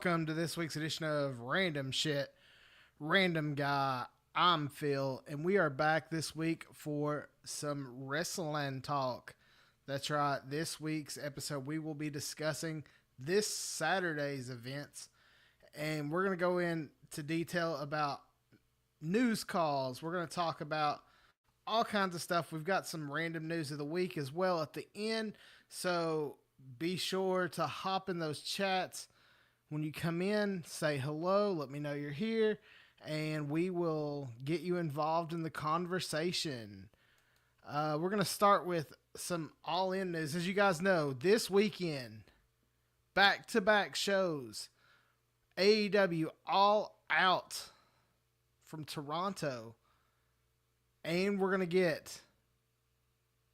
welcome to this week's edition of Random Shit, Random Guy. I'm Phil, and we are back this week for some wrestling talk. That's right, this week's episode we will be discussing this Saturday's events, and we're going to go into detail about news calls. We're going to talk about all kinds of stuff. We've got some random news of the week as well at the end, so be sure to hop in those chats. When you come in, say hello, let me know you're here, and we will get you involved in the conversation. We're going to start with some all-in news. As you guys know, this weekend, back-to-back shows, AEW All Out from Toronto, and we're going to get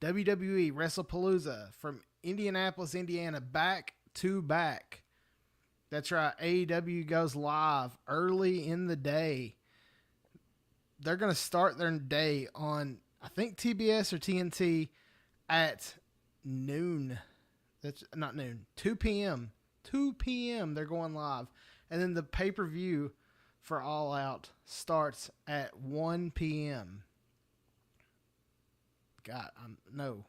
WWE Wrestlepalooza from Indianapolis, Indiana, back-to-back. That's right, AEW goes live early in the day. They're going to start their day on, I think, TBS or TNT at noon. That's not noon, 2 p.m. 2 p.m. they're going live. And then the pay-per-view for All Out starts at 1 p.m. God, no.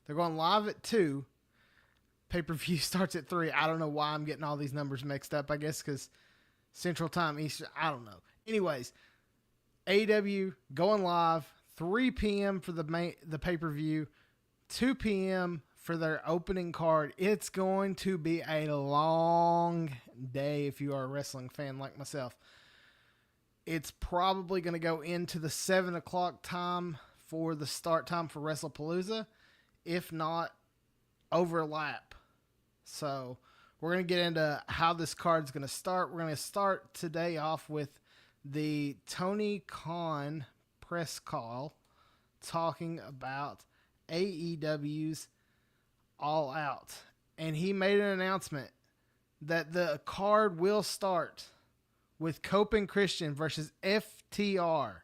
They're going live at 2. Pay-per-view starts at 3. I don't know why I'm getting all these numbers mixed up. I guess because Central Time, Eastern, I don't know. Anyways, AEW going live, 3 p.m. for the pay-per-view, 2 p.m. for their opening card. It's going to be a long day if you are a wrestling fan like myself. It's probably going to go into the 7 o'clock time for the start time for Wrestlepalooza, if not overlap. So we're going to get into how this card's going to start. We're going to start today off with the Tony Khan press call talking about AEW's All Out. And he made an announcement that the card will start with Cope and Christian versus FTR.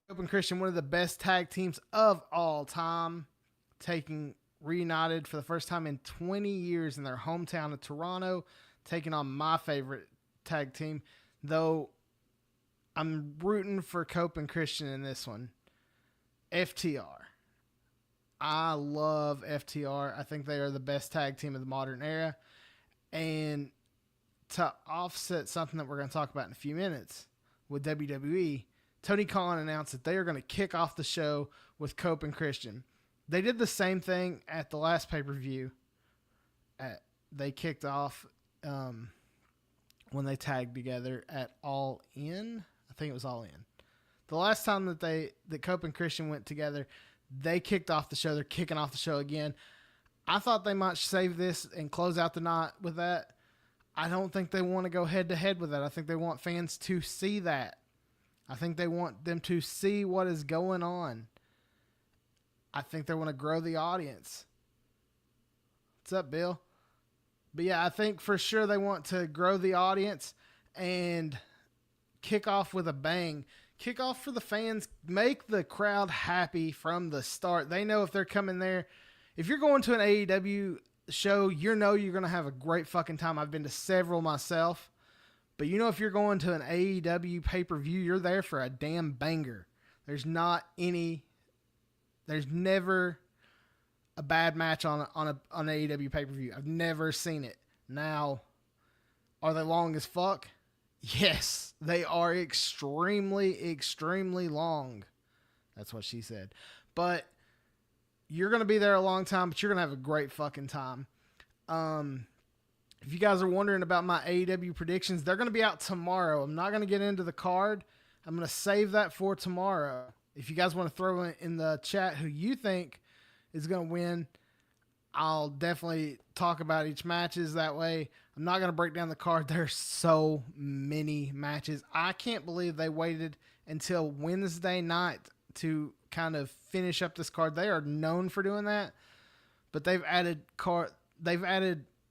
Cope and Christian, one of the best tag teams of all time, reunited for the first time in 20 years in their hometown of Toronto, taking on my favorite tag team, though I'm rooting for Cope and Christian in this one. FTR. I love FTR. I think they are the best tag team of the modern era. And to offset something that we're going to talk about in a few minutes with WWE, Tony Khan announced that they are going to kick off the show with Cope and Christian. They did the same thing at the last pay-per-view. They kicked off when they tagged together at All In. I think it was All In. The last time that Cope and Christian went together, they kicked off the show. They're kicking off the show again. I thought they might save this and close out the night with that. I don't think they want to go head-to-head with that. I think they want fans to see that. I think they want them to see what is going on. I think they want to grow the audience. What's up, Bill? But yeah, I think for sure they want to grow the audience and kick off with a bang. Kick off for the fans. Make the crowd happy from the start. They know if they're coming there. If you're going to an AEW show, you know you're going to have a great fucking time. I've been to several myself. But you know if you're going to an AEW pay-per-view, you're there for a damn banger. There's never a bad match on an AEW pay-per-view. I've never seen it. Now, are they long as fuck? Yes, they are extremely, extremely long. That's what she said. But you're going to be there a long time, but you're going to have a great fucking time. If you guys are wondering about my AEW predictions, they're going to be out tomorrow. I'm not going to get into the card. I'm going to save that for tomorrow. If you guys want to throw in the chat who you think is going to win, I'll definitely talk about each matches that way. I'm not going to break down the card. There's so many matches. I can't believe they waited until Wednesday night to kind of finish up this card. They are known for doing that, but they've added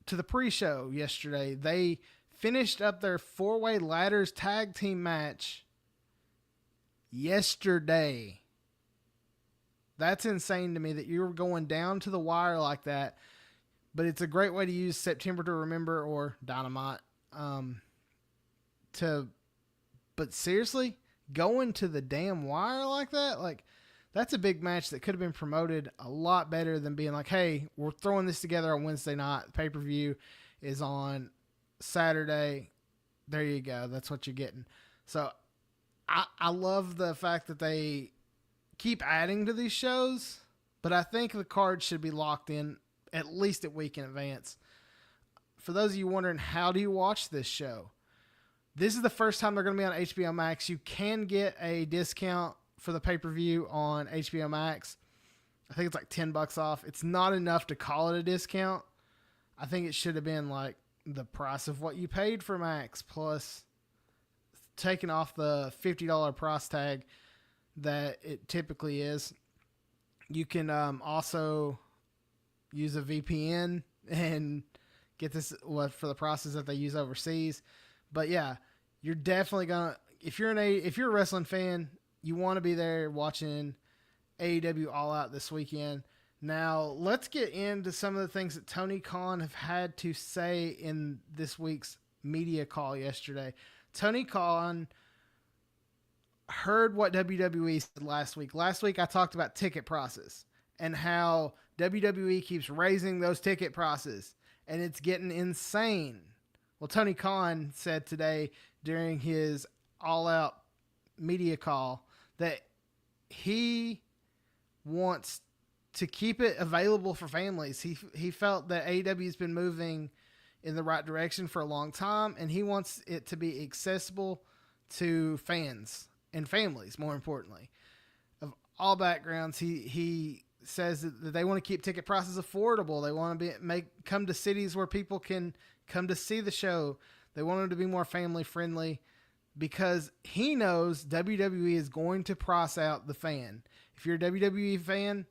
to the pre-show yesterday. They finished up their 4-way ladders tag team match yesterday. That's insane to me that you're going down to the wire like that but it's a great way to use September to Remember or Dynamite. But seriously, going to the damn wire like that, like that's a big match that could have been promoted a lot better than being like, hey, we're throwing this together on Wednesday night. The pay-per-view is on Saturday. There you go. That's what you're getting. So I love the fact that they keep adding to these shows, but I think the card should be locked in at least a week in advance. For those of you wondering, how do you watch this show? This is the first time they're going to be on HBO Max. You can get a discount for the pay-per-view on HBO Max. I think it's like $10 off. It's not enough to call it a discount. I think it should have been like the price of what you paid for Max plus taking off the $50 price tag that it typically is. You can also use a VPN and get this for the prices that they use overseas. But yeah, you're definitely gonna, if you're a wrestling fan, you want to be there watching AEW All Out this weekend. Now let's get into some of the things that Tony Khan have had to say in this week's media call yesterday. Tony Khan heard what WWE said last week. Last week I talked about ticket prices and how WWE keeps raising those ticket prices and it's getting insane. Well, Tony Khan said today during his All Out media call that he wants to keep it available for families. He felt that AEW has been moving in the right direction for a long time, and he wants it to be accessible to fans and families, more importantly, of all backgrounds. He says that they want to keep ticket prices affordable. They want to come to cities where people can come to see the show. They want them to be more family friendly because he knows WWE is going to price out the fan. If you're a WWE fan,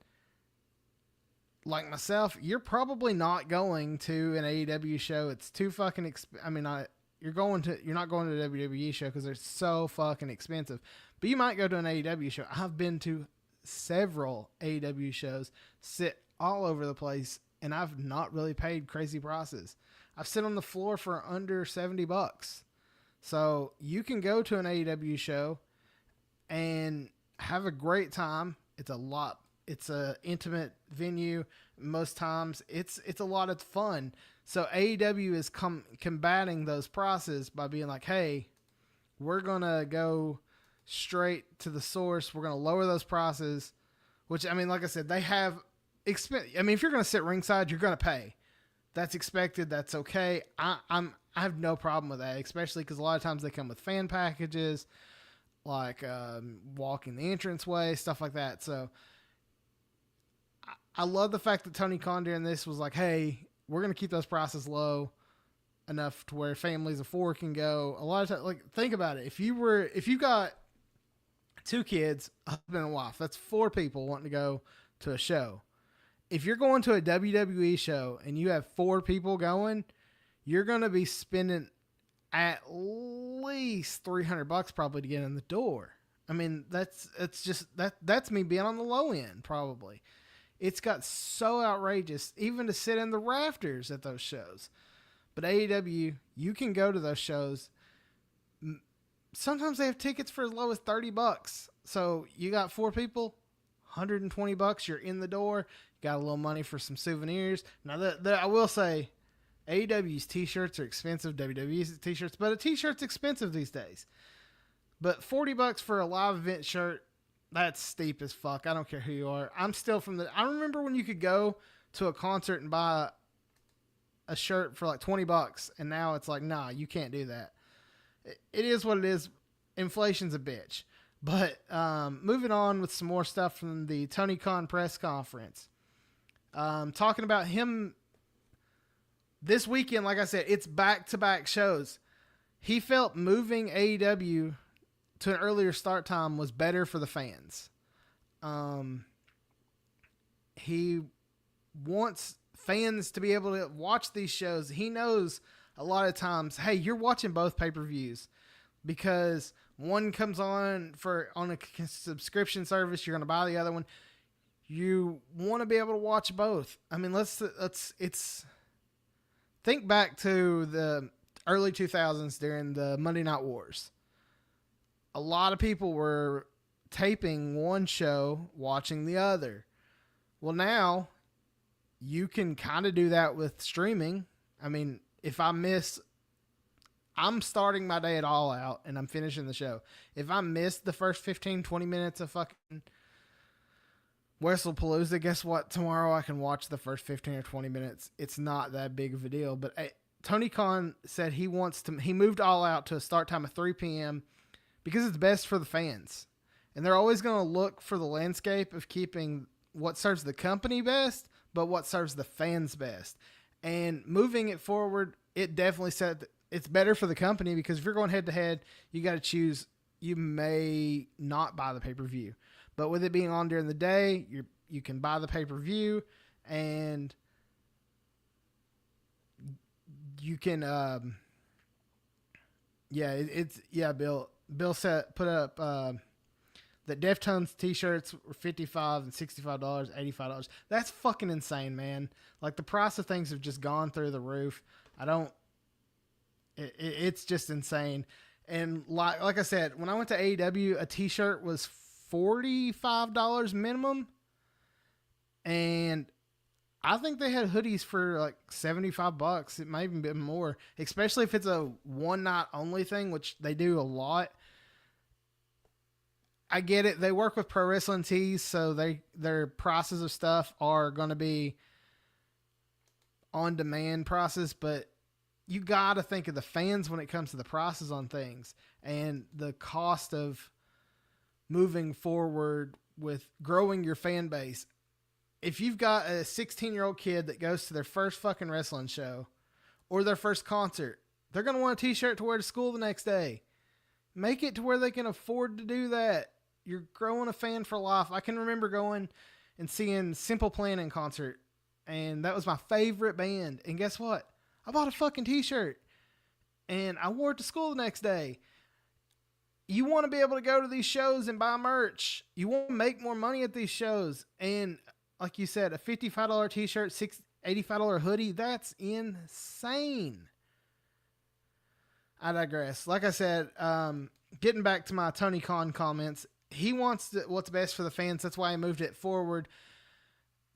like myself, you're probably not going to an AEW show. It's too fucking you're not going to a WWE show because they're so fucking expensive. But you might go to an AEW show. I've been to several AEW shows, sit all over the place, and I've not really paid crazy prices. I've sit on the floor for under $70. So you can go to an AEW show and have a great time. It's a intimate venue. Most times it's a lot of fun. So AEW is combating those prices by being like, hey, we're going to go straight to the source. We're going to lower those prices, which, I mean, like I said, they have if you're going to sit ringside, you're going to pay. That's expected. That's okay. I have no problem with that, especially because a lot of times they come with fan packages, like walking the entranceway, stuff like that. So I love the fact that Tony Khan during this was like, hey, we're going to keep those prices low enough to where families of four can go. A lot of times, like, think about it. If you got two kids, a husband and wife, that's four people wanting to go to a show. If you're going to a WWE show and you have four people going, you're going to be spending at least $300 probably to get in the door. I mean, that's me being on the low end probably. It's got so outrageous even to sit in the rafters at those shows. But AEW, you can go to those shows. Sometimes they have tickets for as low as $30. So you got four people, $120. You're in the door. Got a little money for some souvenirs. Now, I will say, AEW's t-shirts are expensive. WWE's t-shirts, but a t-shirt's expensive these days. But $40 for a live event shirt, that's steep as fuck. I don't care who you are. I remember when you could go to a concert and buy a shirt for like $20, and now it's like, nah, you can't do that. It is what it is. Inflation's a bitch. But moving on with some more stuff from the Tony Khan press conference. Talking about him this weekend, like I said, it's back-to-back shows. He felt moving AEW to an earlier start time was better for the fans. He wants fans to be able to watch these shows. He knows a lot of times, hey, you're watching both pay-per-views because one comes on a subscription service. You're going to buy the other one. You want to be able to watch both. I mean, it's think back to the early 2000s during the Monday Night Wars. A lot of people were taping one show, watching the other. Well, now you can kind of do that with streaming. I mean, if I'm starting my day at All Out and I'm finishing the show. If I missed the first 15, 20 minutes of fucking Wrestlepalooza, guess what? Tomorrow I can watch the first 15 or 20 minutes. It's not that big of a deal. But Tony Khan said he moved All Out to a start time of 3 p.m. because it's best for the fans. And they're always going to look for the landscape of keeping what serves the company best, but what serves the fans best. And moving it forward, it definitely said it's better for the company because if you're going head to head, you got to choose. You may not buy the pay-per-view, but with it being on during the day, you can buy the pay-per-view and you can, Bill put up, that Deftones t-shirts were $55 and $65, $85. That's fucking insane, man. Like the price of things have just gone through the roof. It's just insane. And like I said, when I went to AEW, a t-shirt was $45 minimum. And I think they had hoodies for like $75. It might even be more, especially if it's a one night only thing, which they do a lot. I get it. They work with Pro Wrestling Tees, so their prices of stuff are going to be on demand prices, but you got to think of the fans when it comes to the prices on things and the cost of moving forward with growing your fan base. If you've got a 16-year-old kid that goes to their first fucking wrestling show or their first concert, they're going to want a t-shirt to wear to school the next day. Make it to where they can afford to do that. You're growing a fan for life. I can remember going and seeing Simple Plan in concert, and that was my favorite band. And guess what? I bought a fucking t-shirt, and I wore it to school the next day. You want to be able to go to these shows and buy merch. You want to make more money at these shows. And like you said, a $55 t-shirt, $85 hoodie, that's insane. I digress. Like I said, getting back to my Tony Khan comments, he wants what's best for the fans. That's why he moved it forward,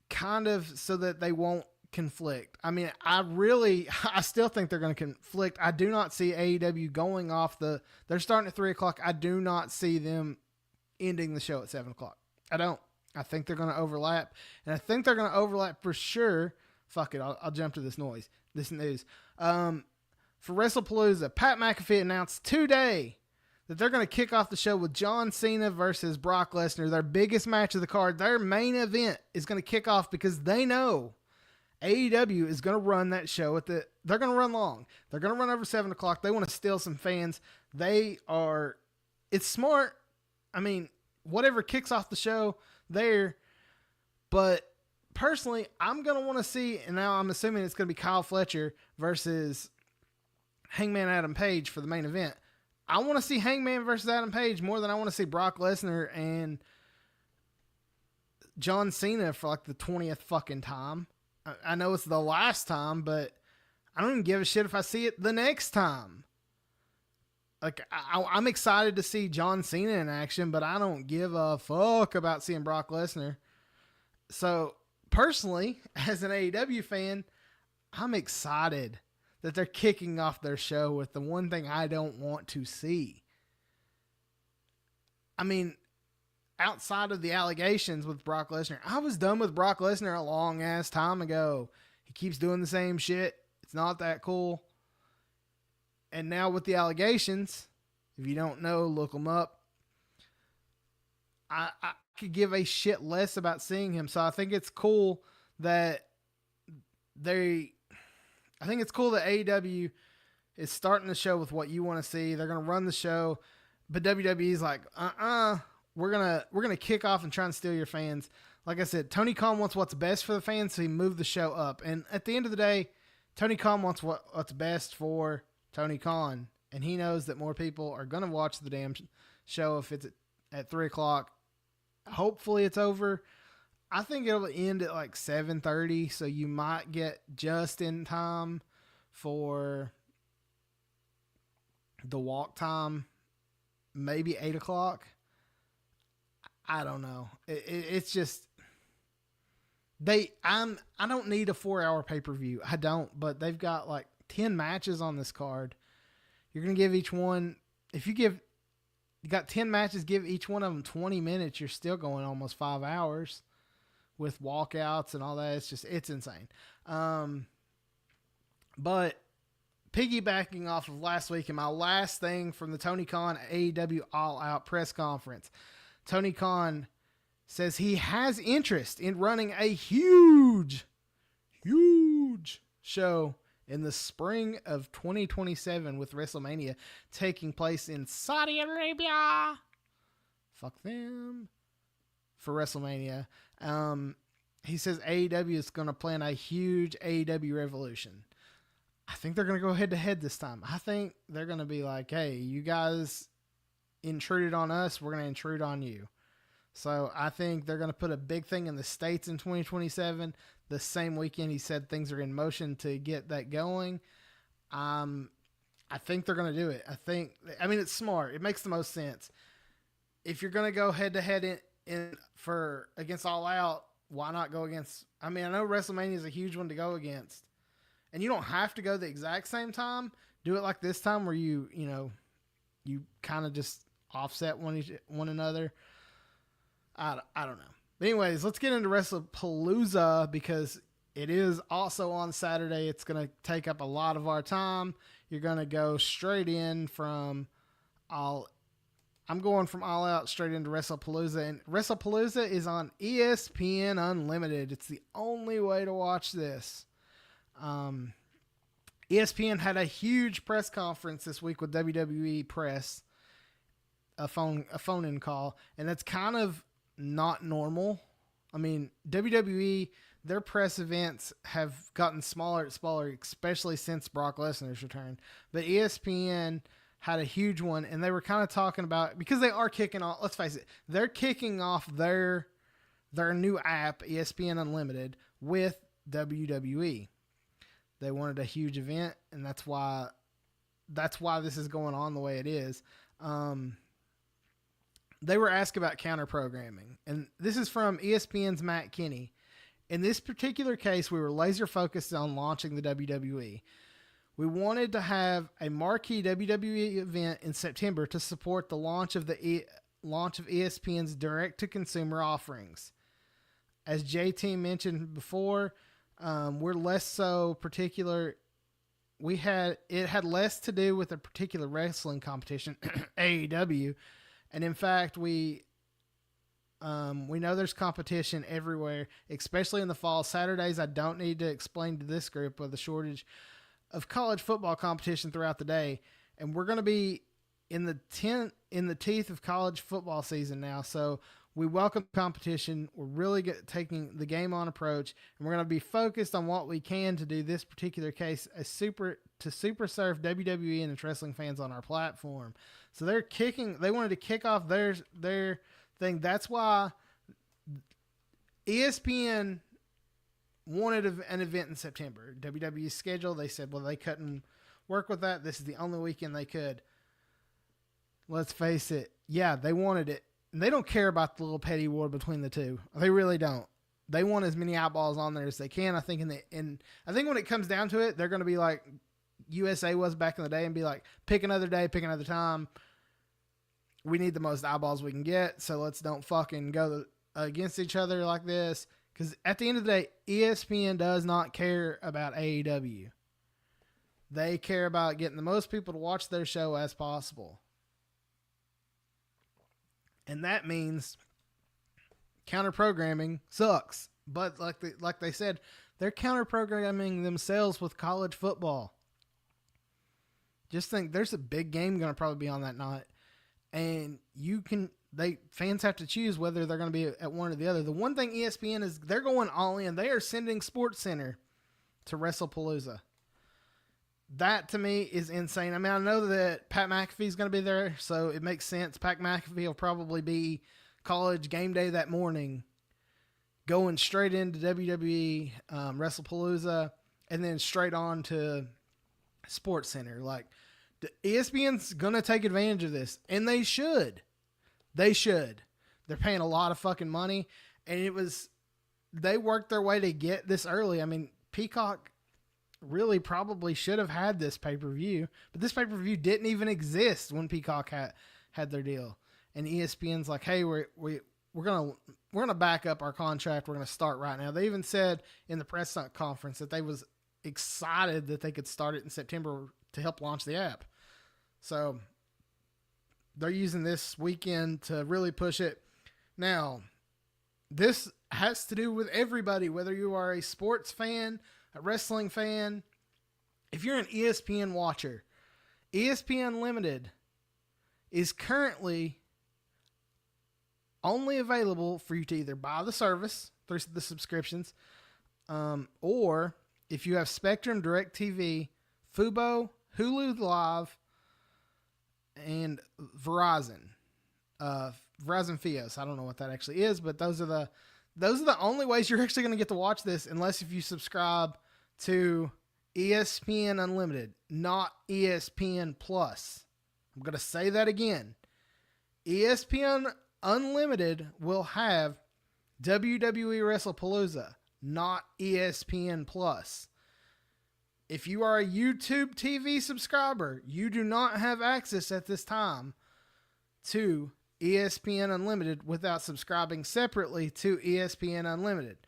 kind of so that they won't conflict. I mean, I still think they're going to conflict. I do not see AEW going off they're starting at 3 o'clock. I do not see them ending the show at 7 o'clock. I don't. I think they're going to overlap, and I think they're going to overlap for sure. Fuck it. I'll jump to this news. For Wrestlepalooza, Pat McAfee announced today that they're going to kick off the show with John Cena versus Brock Lesnar, their biggest match of the card. Their main event is going to kick off because they know AEW is going to run that show they're going to run long. They're going to run over 7 o'clock. They want to steal some fans. It's smart. I mean, whatever kicks off the show there, but personally, I'm going to want to see, and now I'm assuming it's going to be Kyle Fletcher versus Hangman Adam Page for the main event. I want to see Hangman versus Adam Page more than I want to see Brock Lesnar and John Cena for like the 20th fucking time. I know it's the last time, but I don't even give a shit if I see it the next time. Like, I'm excited to see John Cena in action, but I don't give a fuck about seeing Brock Lesnar. So, personally, as an AEW fan, I'm excited that they're kicking off their show with the one thing I don't want to see. I mean, outside of the allegations with Brock Lesnar, I was done with Brock Lesnar a long ass time ago. He keeps doing the same shit. It's not that cool. And now with the allegations, if you don't know, look them up. I could give a shit less about seeing him. So I think it's cool that AEW is starting the show with what you want to see. They're going to run the show, but WWE's like, we're going to kick off and try and steal your fans. Like I said, Tony Khan wants what's best for the fans, so he moved the show up. And at the end of the day, Tony Khan wants what's best for Tony Khan. And he knows that more people are going to watch the damn show if it's at 3 o'clock. Hopefully it's over. I think it'll end at like 7:30, so you might get just in time for the walk time, maybe 8 o'clock. I don't know. It's just I don't need a 4-hour pay-per-view. I don't, but they've got like 10 matches on this card. You're going to give each one, if you got 10 matches, give each one of them 20 minutes, you're still going almost 5 hours with walkouts and all that. It's insane. But piggybacking off of last week and my last thing from the Tony Khan AEW All Out press conference, Tony Khan says he has interest in running a huge show in the spring of 2027 with WrestleMania taking place in Saudi Arabia. Fuck them. For WrestleMania. He says AEW is going to plan a huge AEW revolution. I think they're going to go head to head this time. I think they're going to be like, hey, you guys intruded on us. We're going to intrude on you. So I think they're going to put a big thing in the States in 2027. The same weekend he said things are in motion to get that going. I think they're going to do it. I mean, it's smart. It makes the most sense. If you're going to go head to head against All Out, why not go against, I mean, I know WrestleMania is a huge one to go against, and you don't have to go the exact same time. Do it like this time where you kind of just offset one another. I don't know. But anyways, let's get into Wrestlepalooza because it is also on Saturday. It's going to take up a lot of our time. You're going to go straight in from I'm going from All Out straight into Wrestlepalooza. And Wrestlepalooza is on ESPN Unlimited. It's the only way to watch this. ESPN had a huge press conference this week with WWE press, a phone-in call, and that's kind of not normal. I mean, WWE, their press events have gotten smaller and smaller, especially since Brock Lesnar's return. But ESPN had a huge one, and they were kind of talking about, because they are kicking off, let's face it, they're kicking off their new app, ESPN Unlimited, with WWE. They wanted a huge event, and that's why this is going on the way it is. They were asked about counter programming, and this is from ESPN's Matt Kinney. In this particular case, we were laser focused on launching the WWE. We wanted to have a marquee WWE event in September to support the launch of ESPN's direct-to-consumer offerings. As JT mentioned before, we're less so particular. It had less to do with a particular wrestling competition, AEW. And in fact, we know there's competition everywhere, especially in the fall. Saturdays, I don't need to explain to this group of the shortage of college football competition throughout the day. And we're going to be in the teeth of college football season now. So we welcome competition. We're really taking the game on approach, and we're going to be focused on what we can to do this particular case to super serve WWE and its wrestling fans on our platform. So they wanted to kick off their thing. That's why ESPN wanted an event in September. WWE's schedule, they said, well, they couldn't work with that. This is the only weekend they could. Let's face it. Yeah, they wanted it. And they don't care about the little petty war between the two. They really don't. They want as many eyeballs on there as they can. I think I think when it comes down to it, they're going to be like USA was back in the day and be like, pick another day, pick another time. We need the most eyeballs we can get, so let's don't fucking go against each other like this. Because at the end of the day, ESPN does not care about AEW. They care about getting the most people to watch their show as possible. And that means counter-programming sucks. But like they said, they're counter-programming themselves with college football. Just think, there's a big game going to probably be on that night. And fans have to choose whether they're going to be at one or the other. The one thing ESPN is, they're going all in. They are sending SportsCenter to Wrestlepalooza. That to me is insane. I mean, I know that Pat McAfee's going to be there, so it makes sense. Pat McAfee will probably be college game day that morning, going straight into WWE Wrestlepalooza, and then straight on to Sports Center. Like, the ESPN's going to take advantage of this, and they should. They should. They're paying a lot of fucking money, and they worked their way to get this early. I mean, Peacock really probably should have had this pay-per-view, but this pay-per-view didn't even exist when Peacock had their deal. And ESPN's like, hey, we're gonna back up our contract. We're gonna start right now. They even said in the press conference that they was excited that they could start it in September to help launch the app. So they're using this weekend to really push it. Now, this has to do with everybody, whether you are a sports fan, a wrestling fan. If you're an ESPN watcher, ESPN Unlimited is currently only available for you to either buy the service through the subscriptions, or if you have Spectrum, DirecTV, Fubo, Hulu Live, and Verizon. Verizon Fios. I don't know what that actually is, but those are the only ways you're actually going to get to watch this, unless if you subscribe to ESPN Unlimited, not ESPN Plus. I'm going to say that again. ESPN Unlimited will have WWE Wrestlepalooza, not ESPN Plus. If you are a YouTube TV subscriber, you do not have access at this time to ESPN Unlimited without subscribing separately to ESPN Unlimited.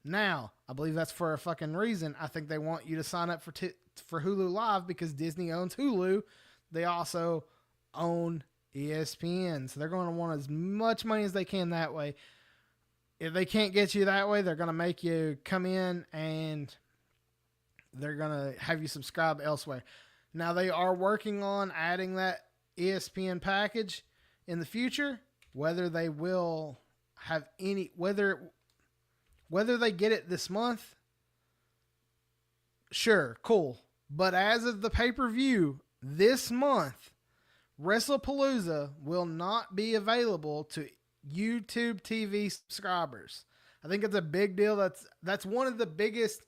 Now, I believe that's for a fucking reason. I think they want you to sign up for Hulu Live because Disney owns Hulu. They also own ESPN. So they're going to want as much money as they can that way. If they can't get you that way, they're going to make you come in and they're going to have you subscribe elsewhere. Now, they are working on adding that ESPN package in the future. Whether they will have any, whether they get it this month, sure, cool. But as of the pay-per-view this month, Wrestlepalooza will not be available to YouTube TV subscribers. I think it's a big deal. That's one of the biggest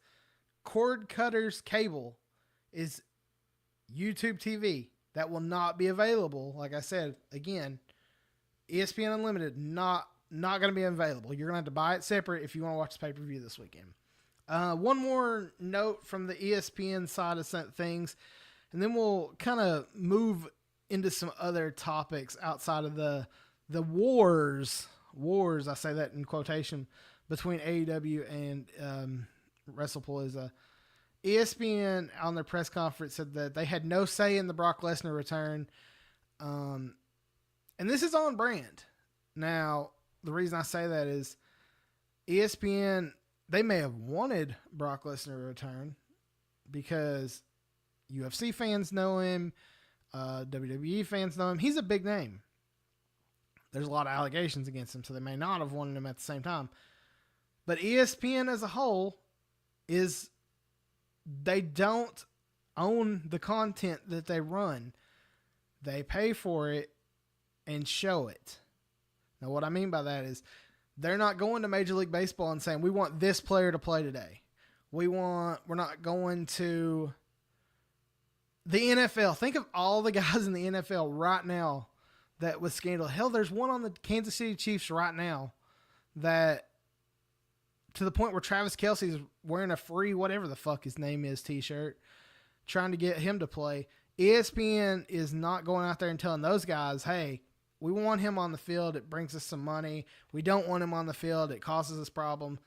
cord cutters cable is YouTube TV. That will not be available. Like I said, again, ESPN Unlimited, not going to be available. You're going to have to buy it separate if you want to watch the pay-per-view this weekend. One more note from the ESPN side of things, and then we'll kind of move into some other topics outside of the wars, I say that in quotation, between AEW and Wrestlepalooza. ESPN on their press conference said that they had no say in the Brock Lesnar return. And this is on brand. Now, the reason I say that is ESPN, they may have wanted Brock Lesnar to return because UFC fans know him, WWE fans know him. He's a big name. There's a lot of allegations against him, so they may not have wanted him at the same time. But ESPN as a whole they don't own the content that they run. They pay for it and show it. Now, what I mean by that is they're not going to Major League Baseball and saying, we want this player to play today. We're not going to the NFL. Think of all the guys in the NFL right now that was scandal. Hell, there's one on the Kansas City Chiefs right now that, to the point where Travis Kelce's wearing a free whatever the fuck his name is t-shirt, trying to get him to play. ESPN is not going out there and telling those guys, hey, we want him on the field. It brings us some money. We don't want him on the field. It causes us problem.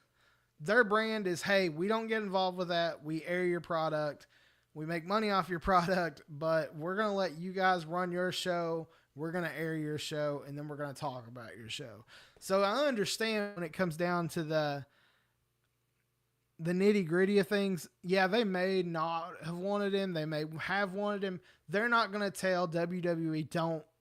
Their brand is, hey, we don't get involved with that. We air your product. We make money off your product, but we're going to let you guys run your show. We're going to air your show, and then we're going to talk about your show. So I understand when it comes down to the nitty gritty of things. Yeah, they may not have wanted him. They may have wanted him. They're not going to tell WWE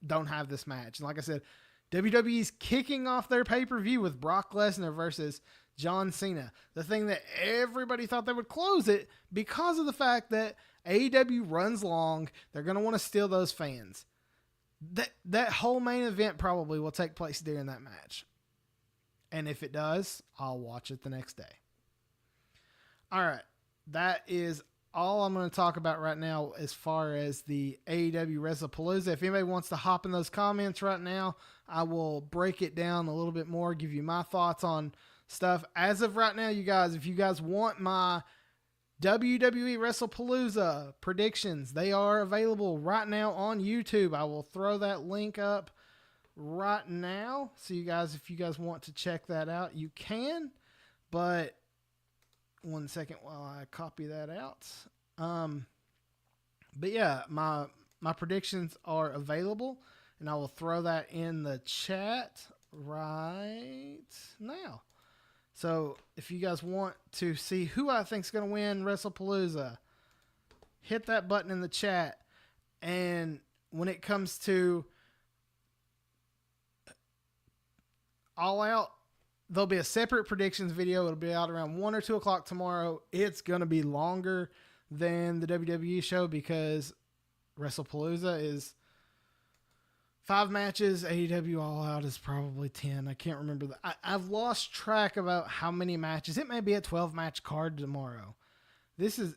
don't have this match. And like I said, WWE's kicking off their pay-per-view with Brock Lesnar versus John Cena. The thing that everybody thought they would close it because of the fact that AEW runs long. They're going to want to steal those fans. That whole main event probably will take place during that match. And if it does, I'll watch it the next day. All right. That is all I'm going to talk about right now as far as the AEW Wrestlepalooza. If anybody wants to hop in those comments right now, I will break it down a little bit more, give you my thoughts on stuff. As of right now, you guys, if you guys want my WWE Wrestlepalooza predictions, they are available right now on YouTube. I will throw that link up right now. So you guys, if you guys want to check that out, you can. But one second while I copy that out. But yeah, my predictions are available, and I will throw that in the chat right now. So if you guys want to see who I think is going to win Wrestlepalooza, hit that button in the chat. And when it comes to All Out, there'll be a separate predictions video. It'll be out around 1 or 2 o'clock tomorrow. It's going to be longer than the WWE show because Wrestlepalooza is 5 matches. AEW All Out is probably 10. I can't remember. I've lost track about how many matches. It may be a 12-match card tomorrow. This is...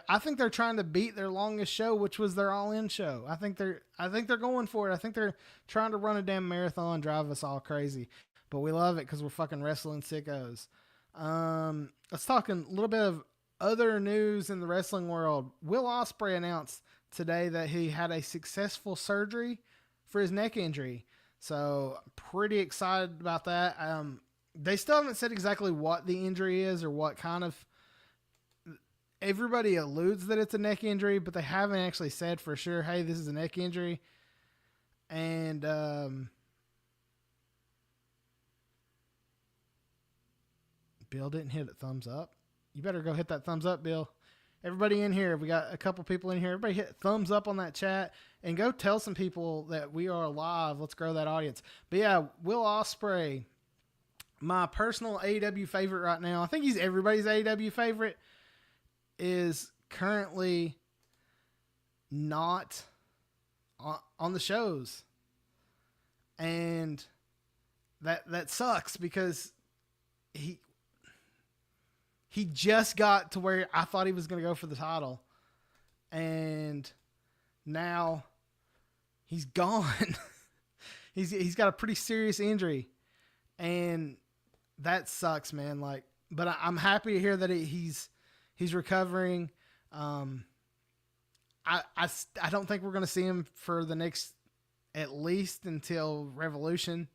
I think they're trying to beat their longest show, which was their All-In show. I think they're going for it. I think they're trying to run a damn marathon, drive us all crazy. But we love it because we're fucking wrestling sickos. Let's talk a little bit of other news in the wrestling world. Will Ospreay announced today that he had a successful surgery for his neck injury. So pretty excited about that. They still haven't said exactly what the injury is or what kind of... Everybody alludes that it's a neck injury, but they haven't actually said for sure, hey, this is a neck injury. And Bill didn't hit a thumbs up. You better go hit that thumbs up, Bill. Everybody in here, we got a couple people in here. Everybody hit thumbs up on that chat and go tell some people that we are live. Let's grow that audience. But yeah, Will Ospreay, my personal AEW favorite right now. I think he's everybody's AEW favorite. Is currently not on the shows, and that sucks because he just got to where I thought he was going to go for the title, and now he's gone. he's got a pretty serious injury, and that sucks, man. Like, but I'm happy to hear that he's recovering. I don't think we're going to see him for the next, at least until Revolution.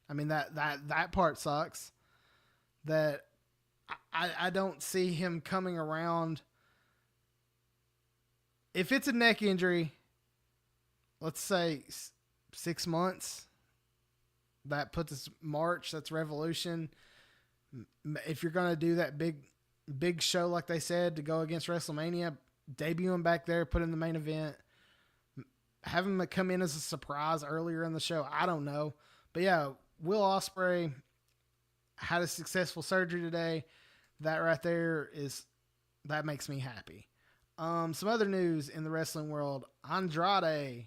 I mean, that part sucks. That I don't see him coming around. If it's a neck injury, let's say 6 months, that puts us March, that's Revolution. If you're going to do that big show, like they said, to go against WrestleMania, debut him back there, put in the main event, have him come in as a surprise earlier in the show. I don't know. But yeah, Will Ospreay had a successful surgery today. That right there that makes me happy. Some other news in the wrestling world. Andrade,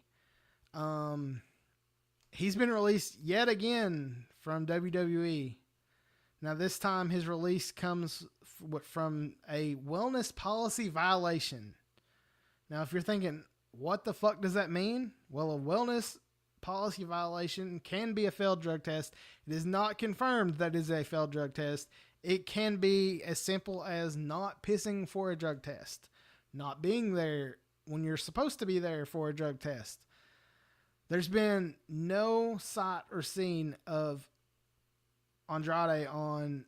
he's been released yet again from WWE. Now, this time his release comes from a wellness policy violation. Now, if you're thinking, what the fuck does that mean? Well, a wellness policy violation can be a failed drug test. It is not confirmed that it is a failed drug test. It can be as simple as not pissing for a drug test, not being there when you're supposed to be there for a drug test. There's been no sight or scene of Andrade on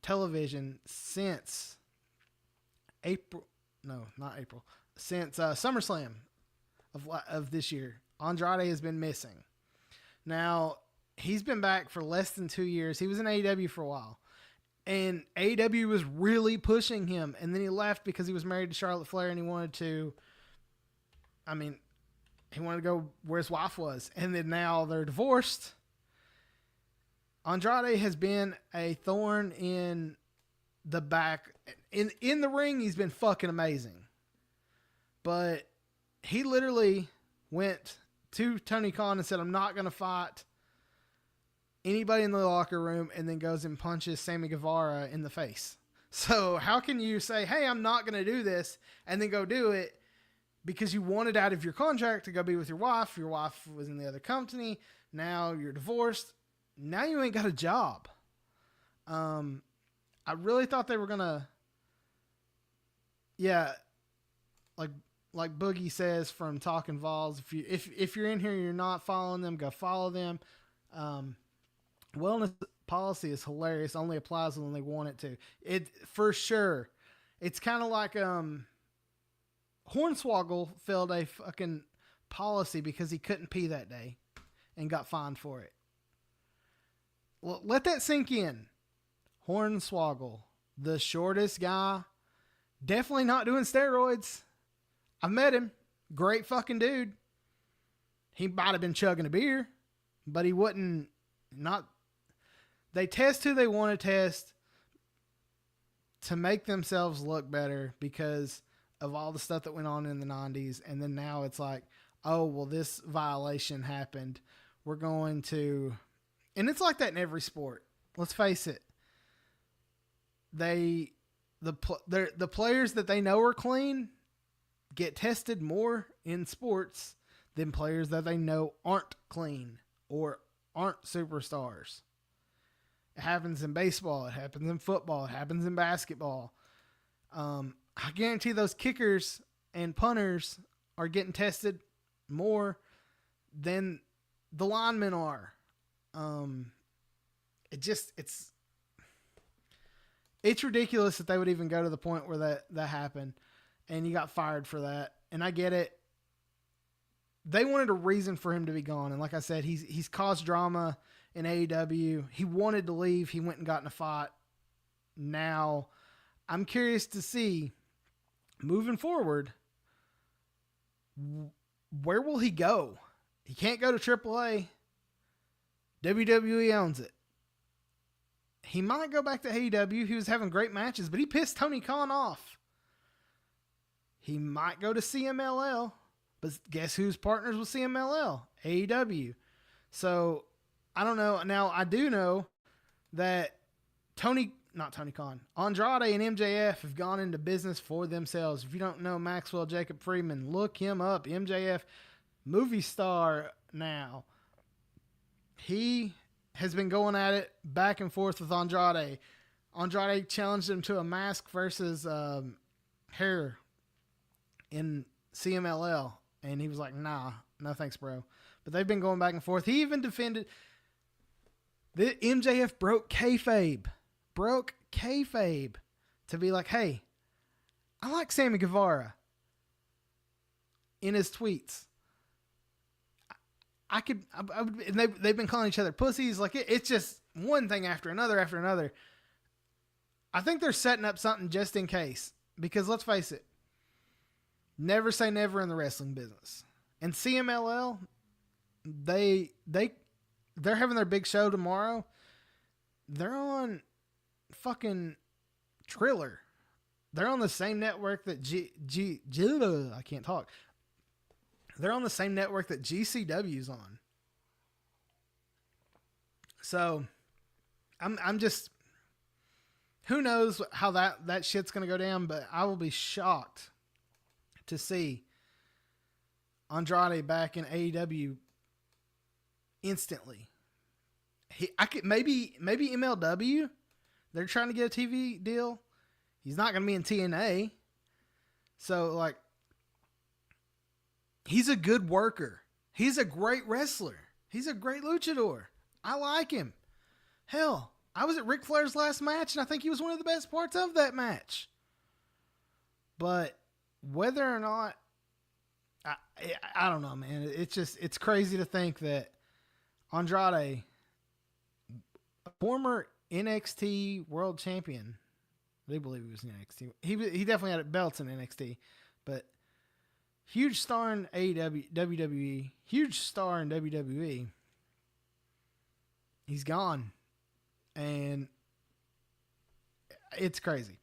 television since since SummerSlam of this year. Andrade has been missing. Now, he's been back for less than 2 years. He was in AEW for a while, and AEW was really pushing him, and then he left because he was married to Charlotte Flair, and he wanted to go where his wife was, and then now they're divorced. Andrade has been a thorn in the back. In the ring, he's been fucking amazing. But he literally went to Tony Khan and said, I'm not going to fight anybody in the locker room, and then goes and punches Sammy Guevara in the face. So how can you say, hey, I'm not going to do this, and then go do it because you wanted out of your contract to go be with your wife? Your wife was in the other company. Now you're divorced. Now you ain't got a job. I really thought they were going to, yeah, like Boogie says from Talking Vols, if you're in here and you're not following them, go follow them. Wellness policy is hilarious. Only applies when they want it to. It for sure. It's kind of like Hornswoggle failed a fucking policy because he couldn't pee that day and got fined for it. Well, let that sink in. Hornswoggle, the shortest guy, definitely not doing steroids. I've met him. Great fucking dude. He might have been chugging a beer, but he wouldn't. They test who they want to test to make themselves look better because of all the stuff that went on in the 90s. And then now it's like, oh, well, this violation happened. We're going to, and it's like that in every sport. Let's face it. The players that they know are clean get tested more in sports than players that they know aren't clean or aren't superstars. It happens in baseball. It happens in football. It happens in basketball. I guarantee those kickers and punters are getting tested more than the linemen are. It's ridiculous that they would even go to the point where that happened, and you got fired for that. And I get it. They wanted a reason for him to be gone. And like I said, he's caused drama in AEW. He wanted to leave. He went and got in a fight. Now, I'm curious to see, moving forward, where will he go? He can't go to AAA. WWE owns it. He might go back to AEW. He was having great matches, but he pissed Tony Khan off. He might go to CMLL, but guess who's partners with CMLL? AEW. So, I don't know. Now, I do know that Andrade and MJF have gone into business for themselves. If you don't know Maxwell Jacob Friedman, look him up. MJF, movie star now. He has been going at it back and forth with Andrade. Andrade challenged him to a mask versus hair in CMLL. And he was like, nah, no thanks, bro. But they've been going back and forth. He even defended the MJF broke kayfabe to be like, hey, I like Sammy Guevara in his tweets. I would, and they've been calling each other pussies. Like it's just one thing after another. I think they're setting up something just in case, because let's face it, never say never in the wrestling business. And CMLL, they're having their big show tomorrow. They're on fucking Triller. They're on the same network that I can't talk. They're on the same network that GCW's on. So, I'm just, who knows how that shit's going to go down, but I will be shocked to see Andrade back in AEW instantly. Maybe MLW, they're trying to get a TV deal. He's not going to be in TNA. So, like, he's a good worker. He's a great wrestler. He's a great luchador. I like him. Hell, I was at Ric Flair's last match, and I think he was one of the best parts of that match. But whether or not, I don't know, man. It's crazy to think that Andrade, a former NXT world champion, I do believe he was in NXT. He definitely had belts in NXT, but huge star in WWE, huge star in WWE. He's gone, and it's crazy.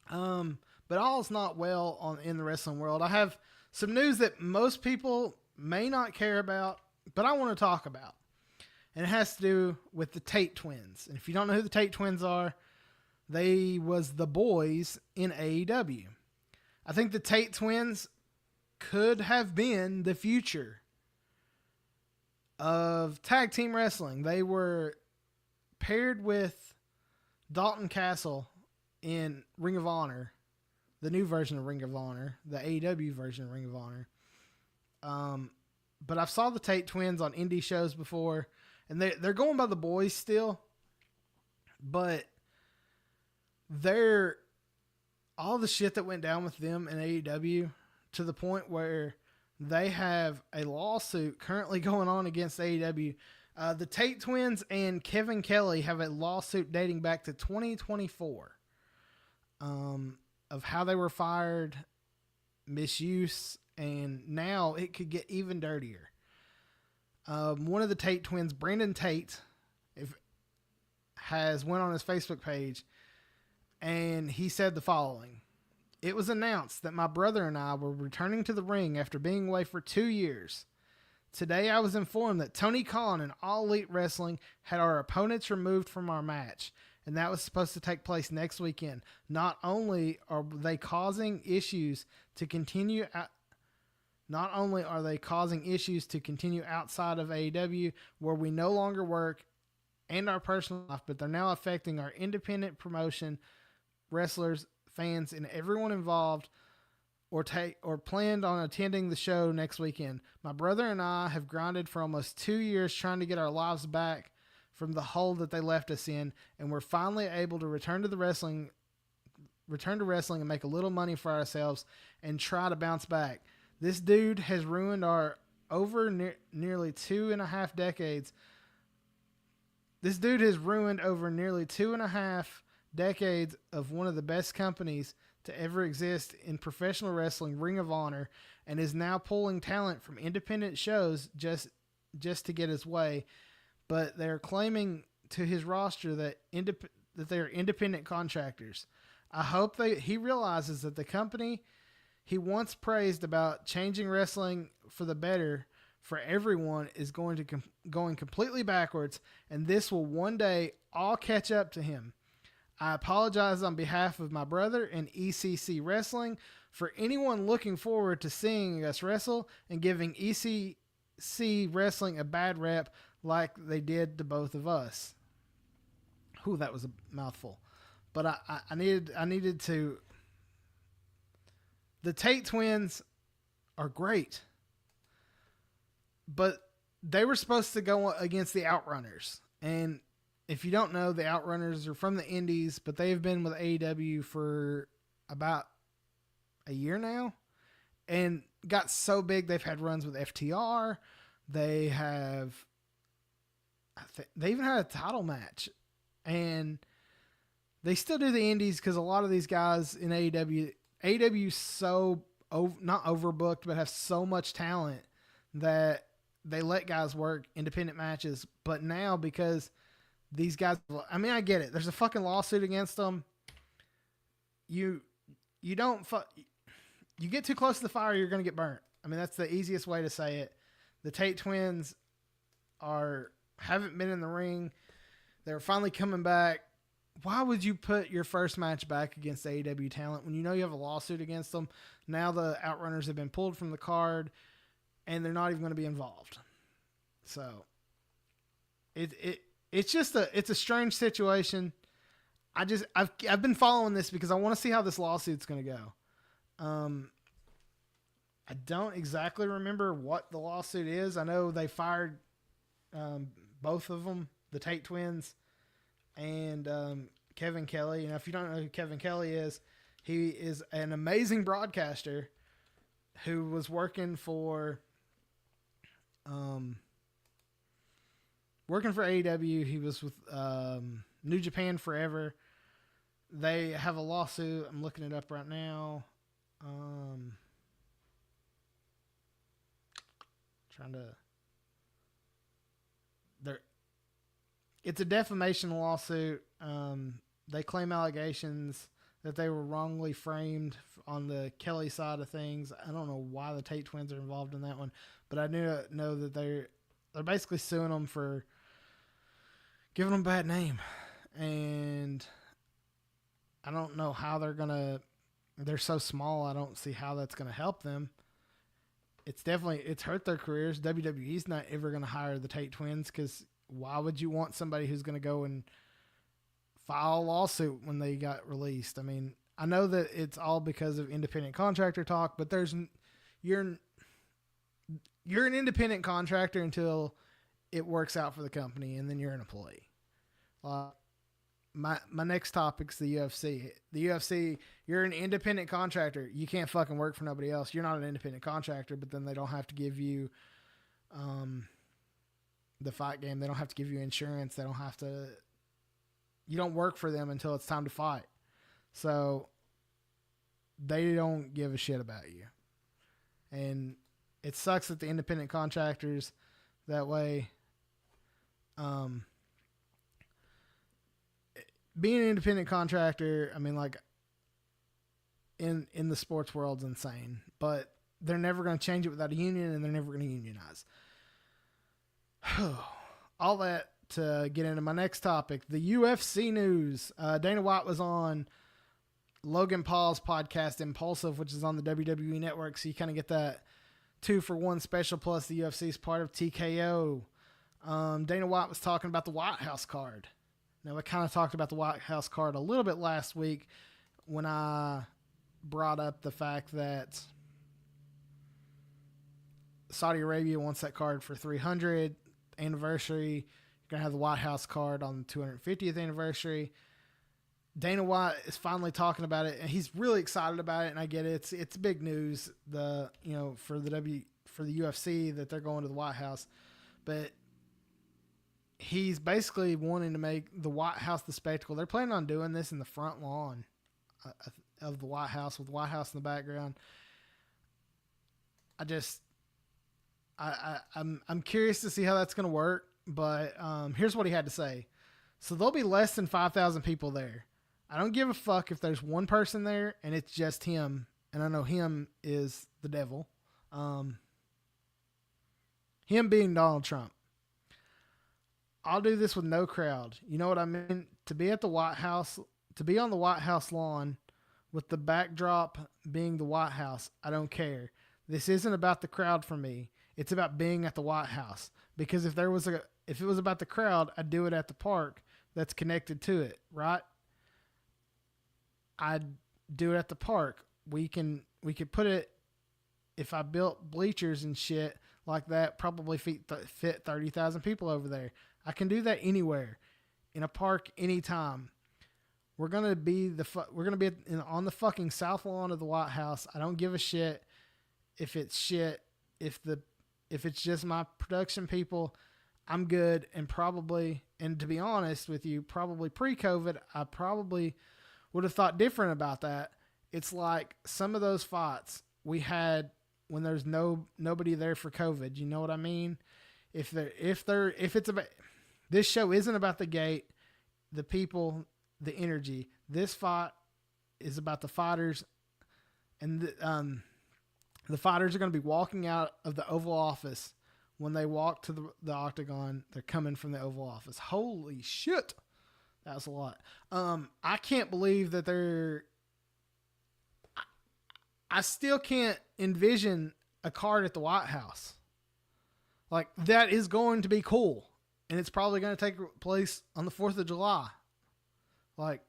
But all's not well in the wrestling world. I have some news that most people may not care about, but I want to talk about. And it has to do with the Tate twins. And if you don't know who the Tate twins are, they was the boys in AEW. I think the Tate twins could have been the future of tag team wrestling. They were paired with Dalton Castle in Ring of Honor, the new version of Ring of Honor, the AEW version of Ring of Honor. But I've saw the Tate twins on indie shows before, and they're going by the boys still, but they're all the shit that went down with them in AEW to the point where they have a lawsuit currently going on against AEW. The Tate twins and Kevin Kelly have a lawsuit dating back to 2024 of how they were fired, misuse, and now it could get even dirtier. One of the Tate twins, Brandon Tate, has went on his Facebook page, and he said the following. It was announced that my brother and I were returning to the ring after being away for 2 years. Today I was informed that Tony Khan and All Elite Wrestling had our opponents removed from our match, and that was supposed to take place next weekend. Not only are they causing issues to continue outside of AEW where we no longer work and our personal life, but they're now affecting our independent promotion, wrestlers, fans, and everyone involved or planned on attending the show next weekend. My brother and I have grinded for almost 2 years trying to get our lives back from the hole that they left us in, and we're finally able to return to wrestling and make a little money for ourselves and try to bounce back. This dude has ruined our nearly 2.5 decades. This dude has ruined over nearly 2.5 decades of one of the best companies to ever exist in professional wrestling, Ring of Honor, and is now pulling talent from independent shows just to get his way. But they're claiming to his roster that they are independent contractors. I hope he realizes that the company he once praised about changing wrestling for the better for everyone is going completely backwards, and this will one day all catch up to him. I apologize on behalf of my brother and ECC Wrestling for anyone looking forward to seeing us wrestle and giving ECC Wrestling a bad rep like they did to both of us. Whew, that was a mouthful. But I needed to... The Tate twins are great. But they were supposed to go against the Outrunners. And if you don't know, the Outrunners are from the Indies, but they've been with AEW for about a year now and got so big they've had runs with FTR. They even had a title match, and they still do the Indies because a lot of these guys in AEW so not overbooked, but have so much talent that they let guys work independent matches. But now, because these guys, I mean, I get it. There's a fucking lawsuit against them. You get too close to the fire, you're going to get burnt. I mean, that's the easiest way to say it. The Tate twins haven't been in the ring. They're finally coming back. Why would you put your first match back against AEW talent when you know you have a lawsuit against them? Now the Outrunners have been pulled from the card, and they're not even going to be involved. So it's a strange situation. I've been following this because I want to see how this lawsuit's going to go. I don't exactly remember what the lawsuit is. I know they fired both of them, the Tate twins and Kevin Kelly. If you don't know who Kevin Kelly is, he is an amazing broadcaster who was working for AEW. He was with New Japan forever. They have a lawsuit. I'm looking it up right now. It's a defamation lawsuit. They claim allegations that they were wrongly framed on the Kelly side of things. I don't know why the Tate twins are involved in that one, but I know that they're basically suing them for giving them a bad name. And I don't know how they're so small. I don't see how that's going to help them. It's hurt their careers. WWE's not ever going to hire the Tate twins because why would you want somebody who's going to go and file a lawsuit when they got released? I mean, I know that it's all because of independent contractor talk, but you're an independent contractor until it works out for the company, and then you're an employee. My next topic's the UFC. The UFC, you're an independent contractor. You can't fucking work for nobody else. You're not an independent contractor, but then they don't have to give you the fight game. They don't have to give you insurance. You don't work for them until it's time to fight. So they don't give a shit about you. And it sucks that the independent contractors that way, being an independent contractor, I mean, like in the sports world's insane, but they're never going to change it without a union, and they're never going to unionize. All that to get into my next topic, the UFC news. Dana White was on Logan Paul's podcast, Impulsive, which is on the WWE network. So you kind of get that 2-for-1 special plus the UFC's part of TKO. Dana White was talking about the White House card. Now, we kind of talked about the White House card a little bit last week when I brought up the fact that Saudi Arabia wants that card for 300th anniversary. You're going to have the White House card on the 250th anniversary. Dana White is finally talking about it, and he's really excited about it, and I get it. It's big news for the UFC that they're going to the White House. But he's basically wanting to make the White House the spectacle. They're planning on doing this in the front lawn of the White House with the White House in the background. I'm curious to see how that's going to work, but here's what he had to say. So there'll be less than 5,000 people there. I don't give a fuck if there's one person there and it's just him, and I know him is the devil. Him being Donald Trump. I'll do this with no crowd. You know what I mean? To be at the White House, to be on the White House lawn with the backdrop being the White House, I don't care. This isn't about the crowd for me. It's about being at the White House. Because if it was about the crowd, I'd do it at the park that's connected to it, right? I'd do it at the park. We could put it, if I built bleachers and shit like that, probably fit 30,000 people over there. I can do that anywhere, in a park, anytime. We're gonna be on the fucking south lawn of the White House. I don't give a shit if it's shit. If it's just my production people, I'm good. And to be honest with you, probably pre-COVID, I probably would have thought different about that. It's like some of those fights we had when there's nobody there for COVID. You know what I mean? If it's about, this show isn't about the gate, the people, the energy. This fight is about the fighters, and the fighters are going to be walking out of the Oval Office. When they walk to the octagon, they're coming from the Oval Office. Holy shit. That was a lot. I can't believe that I still can't envision a card at the White House. Like, that is going to be cool. And it's probably going to take place on the 4th of July. Like,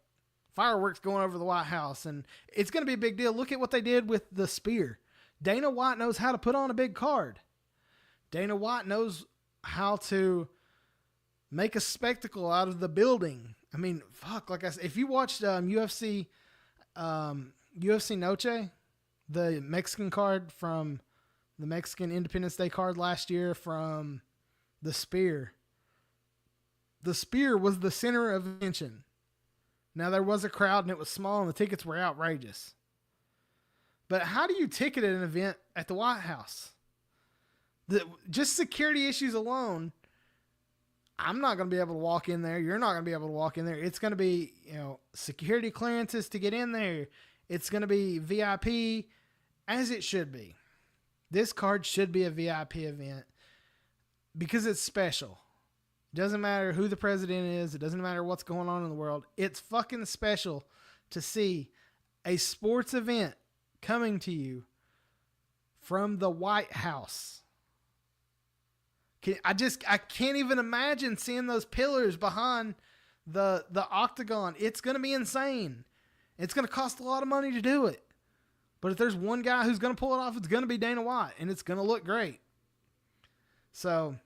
fireworks going over the White House. And it's going to be a big deal. Look at what they did with the spear. Dana White knows how to put on a big card. Dana White knows how to make a spectacle out of the building. I mean, fuck, like I said, if you watched UFC Noche, the Mexican card from the Mexican Independence Day card last year from the spear was the center of attention. Now, there was a crowd and it was small and the tickets were outrageous. But how do you ticket an event at the White House? Just security issues alone, I'm not going to be able to walk in there. You're not going to be able to walk in there. It's going to be, security clearances to get in there. It's going to be VIP, as it should be. This card should be a VIP event because it's special. It doesn't matter who the president is. It doesn't matter what's going on in the world. It's fucking special to see a sports event coming to you from the White House. I can't even imagine seeing those pillars behind the octagon. It's going to be insane. It's going to cost a lot of money to do it. But if there's one guy who's going to pull it off, it's going to be Dana White, and it's going to look great. So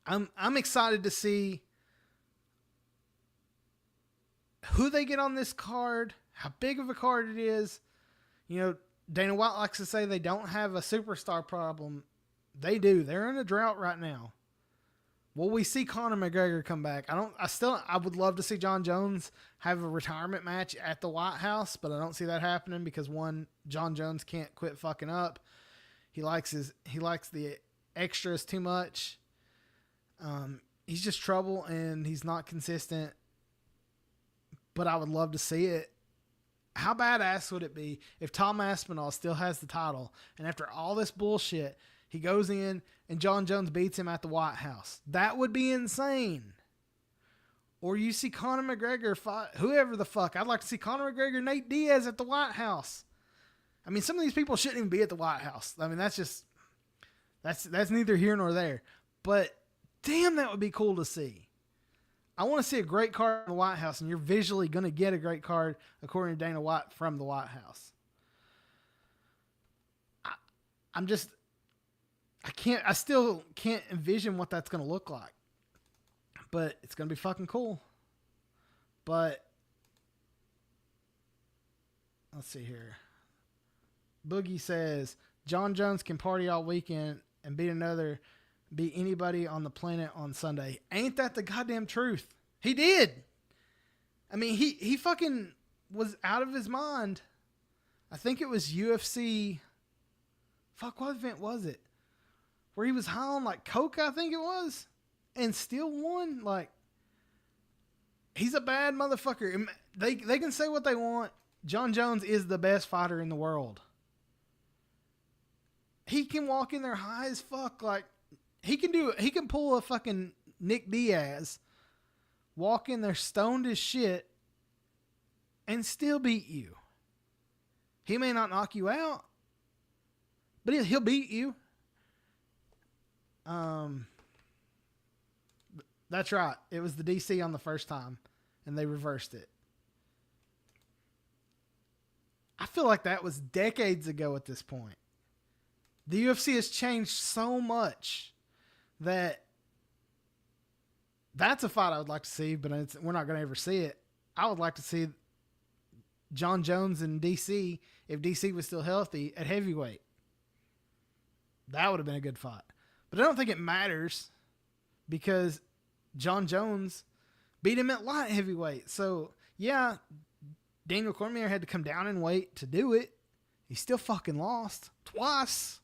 I'm excited to see who they get on this card, how big of a card it is. You know, Dana White likes to say they don't have a superstar problem. They do. They're in a drought right now. Will we see Conor McGregor come back? I would love to see John Jones have a retirement match at the White House, but I don't see that happening because one, John Jones can't quit fucking up. He likes the extras too much. He's just trouble and he's not consistent. But I would love to see it. How badass would it be if Tom Aspinall still has the title and after all this bullshit, he goes in and John Jones beats him at the White House? That would be insane. Or you see Conor McGregor fight whoever the fuck. I'd like to see Conor McGregor, Nate Diaz at the White House. I mean, some of these people shouldn't even be at the White House. I mean, that's neither here nor there. But damn, that would be cool to see. I want to see a great card in the White House, and you're visually going to get a great card, according to Dana White, from the White House. I still can't envision what that's going to look like. But it's going to be fucking cool. But let's see here. Boogie says, John Jones can party all weekend and beat anybody on the planet on Sunday. Ain't that the goddamn truth? He did. I mean, he fucking was out of his mind. I think it was UFC. Fuck, what event was it? Where he was high on like coke, I think it was, and still won. Like, he's a bad motherfucker. They can say what they want. John Jones is the best fighter in the world. He can walk in there high as fuck. Like, he can pull a fucking Nick Diaz, walk in there stoned as shit, and still beat you. He may not knock you out, but he'll beat you. That's right. It was the DC on the first time, and they reversed it. I feel like that was decades ago at this point. The UFC has changed so much that's a fight I would like to see, but we're not going to ever see it. I would like to see John Jones and DC, if DC was still healthy, at heavyweight. That would have been a good fight. But I don't think it matters because John Jones beat him at light heavyweight. So, yeah, Daniel Cormier had to come down in weight to do it. He still fucking lost twice.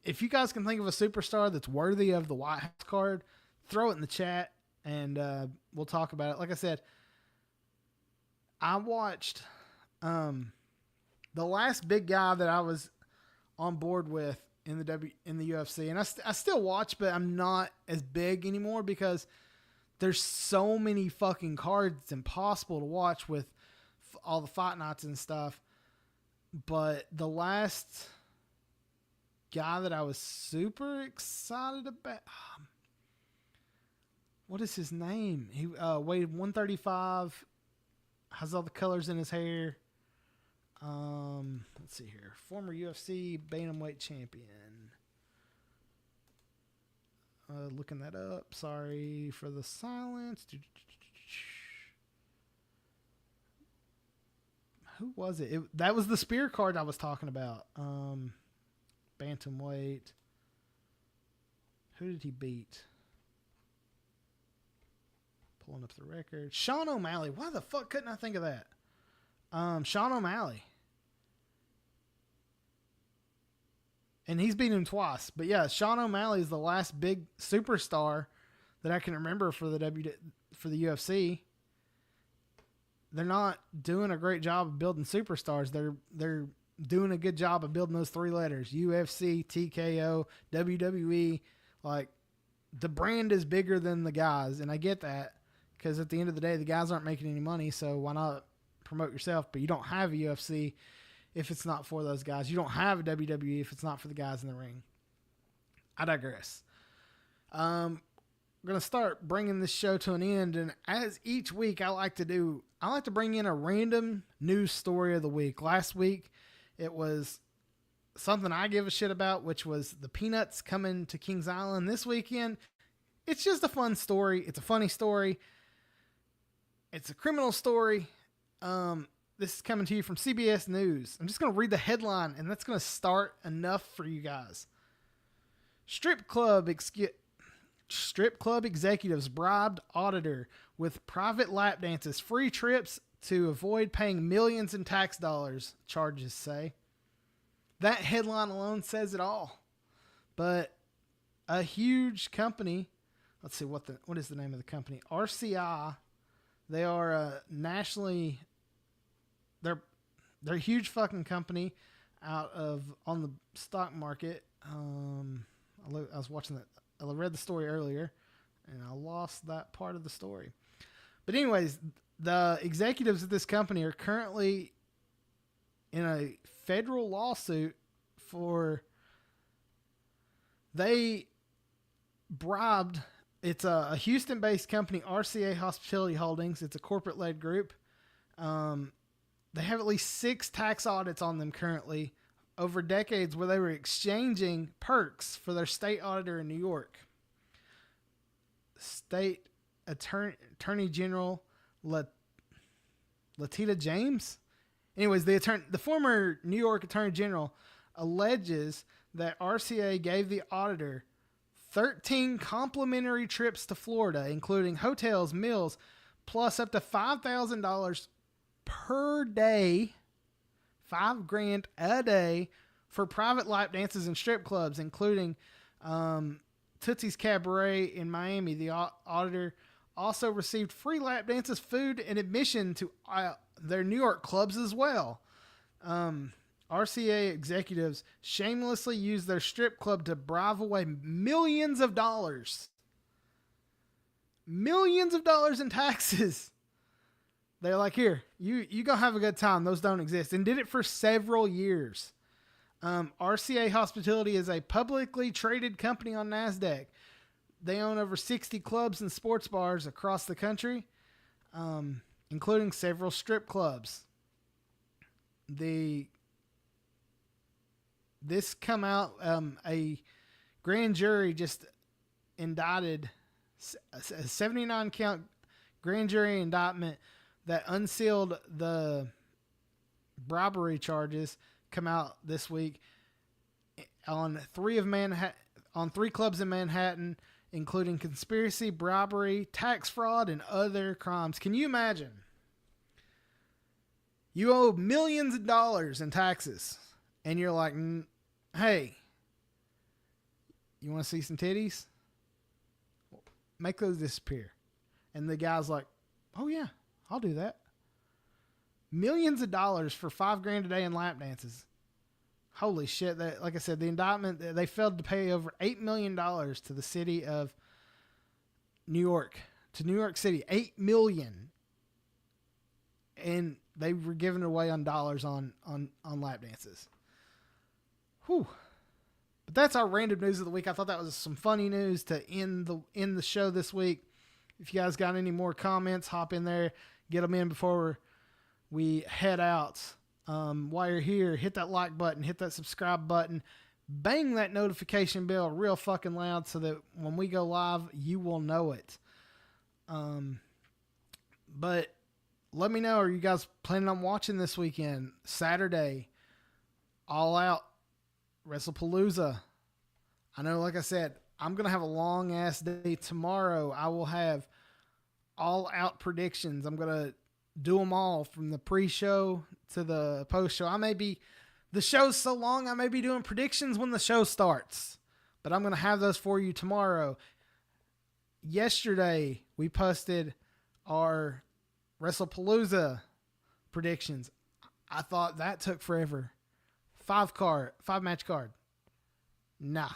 If you guys can think of a superstar that's worthy of the White House card, throw it in the chat and we'll talk about it. Like I said, I watched the last big guy that I was on board with in the UFC, and I still watch, but I'm not as big anymore because there's so many fucking cards. It's impossible to watch with all the fight nights and stuff. But the last guy that I was super excited about, what is his name? He weighed 135, has all the colors in his hair. Let's see here. Former UFC bantamweight champion. Looking that up. Sorry for the silence. Who was it? That was the spear card I was talking about. Bantamweight. Who did he beat? Pulling up the record. Sean O'Malley. Why the fuck couldn't I think of that? Sean O'Malley. And he's beaten him twice. But yeah, Sean O'Malley is the last big superstar that I can remember for the UFC. They're not doing a great job of building superstars. They're doing a good job of building those three letters: UFC, TKO, WWE. Like, the brand is bigger than the guys, and I get that because at the end of the day, the guys aren't making any money, so why not promote yourself? But you don't have a UFC if it's not for those guys. You don't have a WWE if it's not for the guys in the ring. I digress. I'm going to start bringing this show to an end, and as each week I like to bring in a random news story of the week. Last week, it was something I give a shit about, which was the Peanuts coming to Kings Island this weekend. It's just a fun story. It's a funny story. It's a criminal story. This is coming to you from CBS News. I'm just going to read the headline, and that's going to start enough for you guys. Strip club executives bribed auditor with private lap dances, free trips to avoid paying millions in tax dollars, charges say. That headline alone says it all. But a huge company, let's see, what is the name of the company? RCI. They are a nationally, they're a huge fucking company on the stock market. I was watching that. I read the story earlier, and I lost that part of the story. But anyways, the executives of this company are currently in a federal lawsuit they bribed. It's a Houston-based company, RCA Hospitality Holdings. It's a corporate-led group. They have at least 6 tax audits on them currently over decades where they were exchanging perks for their state auditor in New York. State Attorney General Latita James? Anyways, the former New York Attorney General alleges that RCA gave the auditor 13 complimentary trips to Florida, including hotels, meals, plus up to $5,000 per day, $5,000 a day for private lap dances and strip clubs, including Tootsie's Cabaret in Miami. The auditor also received free lap dances, food, and admission to their New York clubs as well. RCA executives shamelessly used their strip club to bribe away millions of dollars. Millions of dollars in taxes. They're like, here, you go have a good time. Those don't exist. And did it for several years. RCA Hospitality is a publicly traded company on NASDAQ. They own over 60 clubs and sports bars across the country, including several strip clubs. This come out, a grand jury just indicted a 79-count grand jury indictment that unsealed the bribery charges come out this week on 3 clubs in Manhattan, including conspiracy, bribery, tax fraud, and other crimes. Can you imagine? You owe millions of dollars in taxes, and you're like, hey, you want to see some titties? Make those disappear. And the guy's like, oh yeah, I'll do that. Millions of dollars for $5,000 a day in lap dances. Holy shit. Like I said, the indictment, they failed to pay over $8 million to the city of New York, to New York City, $8 million. And they were giving it away on dollars on lap dances. Whew. But that's our random news of the week. I thought that was some funny news to end the show this week. If you guys got any more comments, hop in there, get them in before we head out. While you're here, hit that like button, hit that subscribe button, bang that notification bell real fucking loud so that when we go live, you will know it. But let me know, are you guys planning on watching this weekend? Saturday, All Out, Wrestlepalooza. I know, like I said, I'm going to have a long ass day tomorrow. I will have all out predictions. I'm going to do them all from the pre-show to the post-show. The show's so long, I may be doing predictions when the show starts, but I'm going to have those for you tomorrow. Yesterday, we posted our Wrestlepalooza predictions. I thought that took forever. 5-match card. Nah.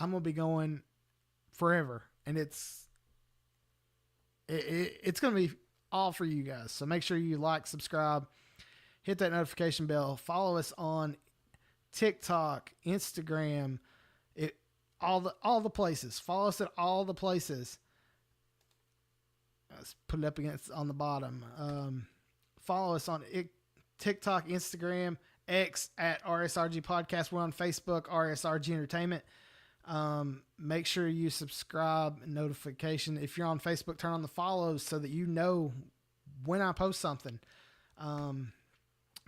I'm going to be going forever. And it's going to be all for you guys. So make sure you like, subscribe, hit that notification bell, follow us on TikTok, Instagram, all the places. Follow us at all the places. Let's put it up against on the bottom. Follow us on TikTok, Instagram, X at RSRG Podcast. We're on Facebook, RSRG Entertainment. Make sure you subscribe and notification. If you're on Facebook, turn on the follows so that you know when I post something. But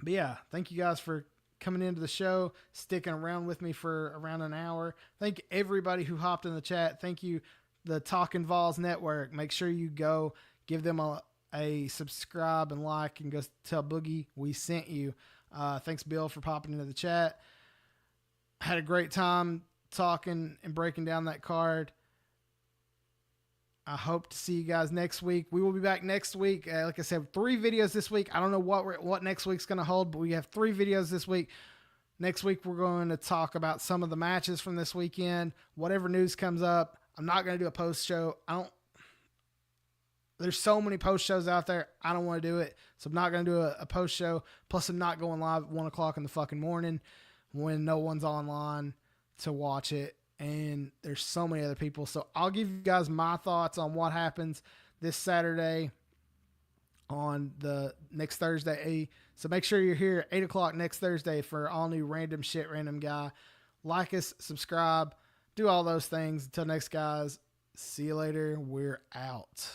yeah, thank you guys for coming into the show, sticking around with me for around an hour. Thank everybody who hopped in the chat. Thank you, the Talking Vols Network. Make sure you go give them a subscribe and like, and go tell Boogie we sent you. Thanks, Bill, for popping into the chat. Had a great time talking and breaking down that card. I hope to see you guys next week. We will be back next week. Like I said, 3 videos this week. I don't know what next week's going to hold, but we have 3 videos this week. Next week, we're going to talk about some of the matches from this weekend. Whatever news comes up, I'm not going to do a post show. There's so many post shows out there. I don't want to do it. So I'm not going to do a post show. Plus, I'm not going live at 1 o'clock in the fucking morning when no one's online to watch it. And there's so many other people. So I'll give you guys my thoughts on what happens this Saturday on the next Thursday. So make sure you're here at 8 o'clock next Thursday for all new Random Shit, Random Guy. Like us, subscribe, do all those things. Until next, guys, see you later. We're out.